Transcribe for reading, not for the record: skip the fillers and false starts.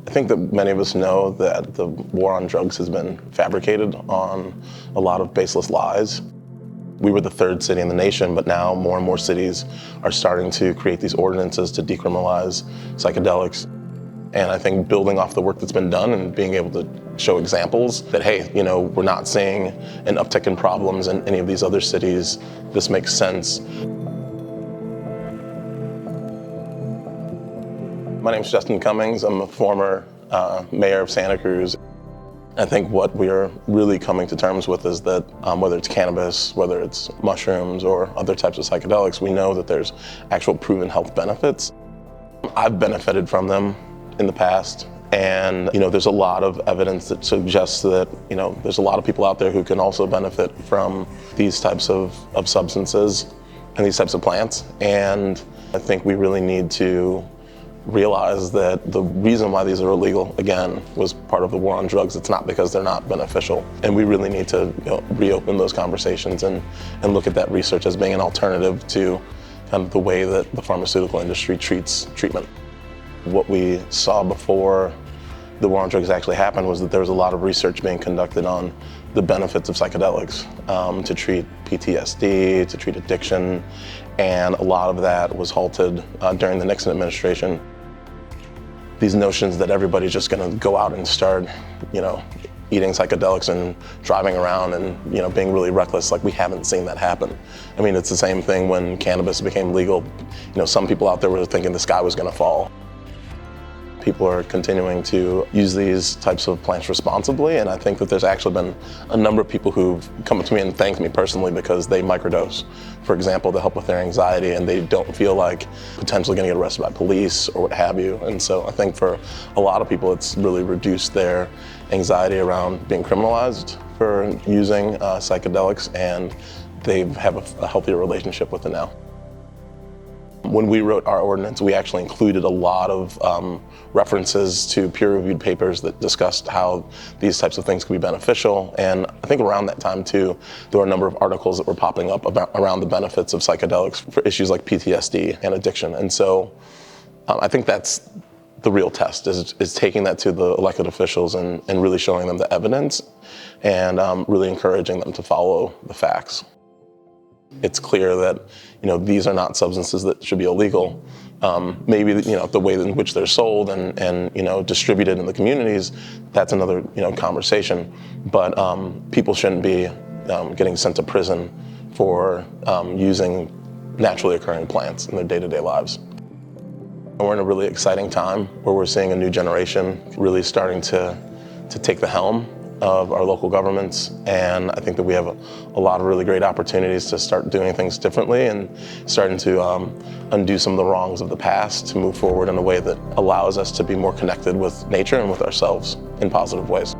I think that many of us know that the war on drugs has been fabricated on a lot of baseless lies. We were the third city in the nation, but now more and more cities are starting to create these ordinances to decriminalize psychedelics. And I think building off the work that's been done and being able to show examples that, hey, we're not seeing an uptick in problems in any of these other cities. This makes sense. My name's Justin Cummings. I'm a former mayor of Santa Cruz. I think what we are really coming to terms with is that whether it's cannabis, whether it's mushrooms or other types of psychedelics, we know that there's actual proven health benefits. I've benefited from them in the past, and there's a lot of evidence that suggests that there's a lot of people out there who can also benefit from these types of substances and these types of plants. And I think we really need to realize that the reason why these are illegal, again, was part of the war on drugs. It's not because they're not beneficial. And we really need to reopen those conversations and look at that research as being an alternative to kind of the way that the pharmaceutical industry treats treatment. What we saw before the war on drugs actually happened was that there was a lot of research being conducted on the benefits of psychedelics to treat PTSD, to treat addiction, and a lot of that was halted during the Nixon administration. These notions that everybody's just gonna go out and start, eating psychedelics and driving around and being really reckless, like we haven't seen that happen. I mean, it's the same thing when cannabis became legal. Some people out there were thinking the sky was gonna fall. People are continuing to use these types of plants responsibly, and I think that there's actually been a number of people who've come up to me and thanked me personally because they microdose, for example, to help with their anxiety, and they don't feel like potentially going to get arrested by police or what have you. And so I think for a lot of people, it's really reduced their anxiety around being criminalized for using psychedelics, and they have a healthier relationship with it now. When we wrote our ordinance, we actually included a lot of references to peer-reviewed papers that discussed how these types of things can be beneficial. And I think around that time too, there were a number of articles that were popping up around the benefits of psychedelics for issues like PTSD and addiction. And so I think that's the real test, is taking that to the elected officials and really showing them the evidence and really encouraging them to follow the facts. It's clear that these are not substances that should be illegal. Maybe the way in which they're sold and distributed in the communities, that's another conversation. But people shouldn't be getting sent to prison for using naturally occurring plants in their day-to-day lives. We're in a really exciting time where we're seeing a new generation really starting to take the helm of our local governments, and I think that we have a lot of really great opportunities to start doing things differently and starting to undo some of the wrongs of the past to move forward in a way that allows us to be more connected with nature and with ourselves in positive ways.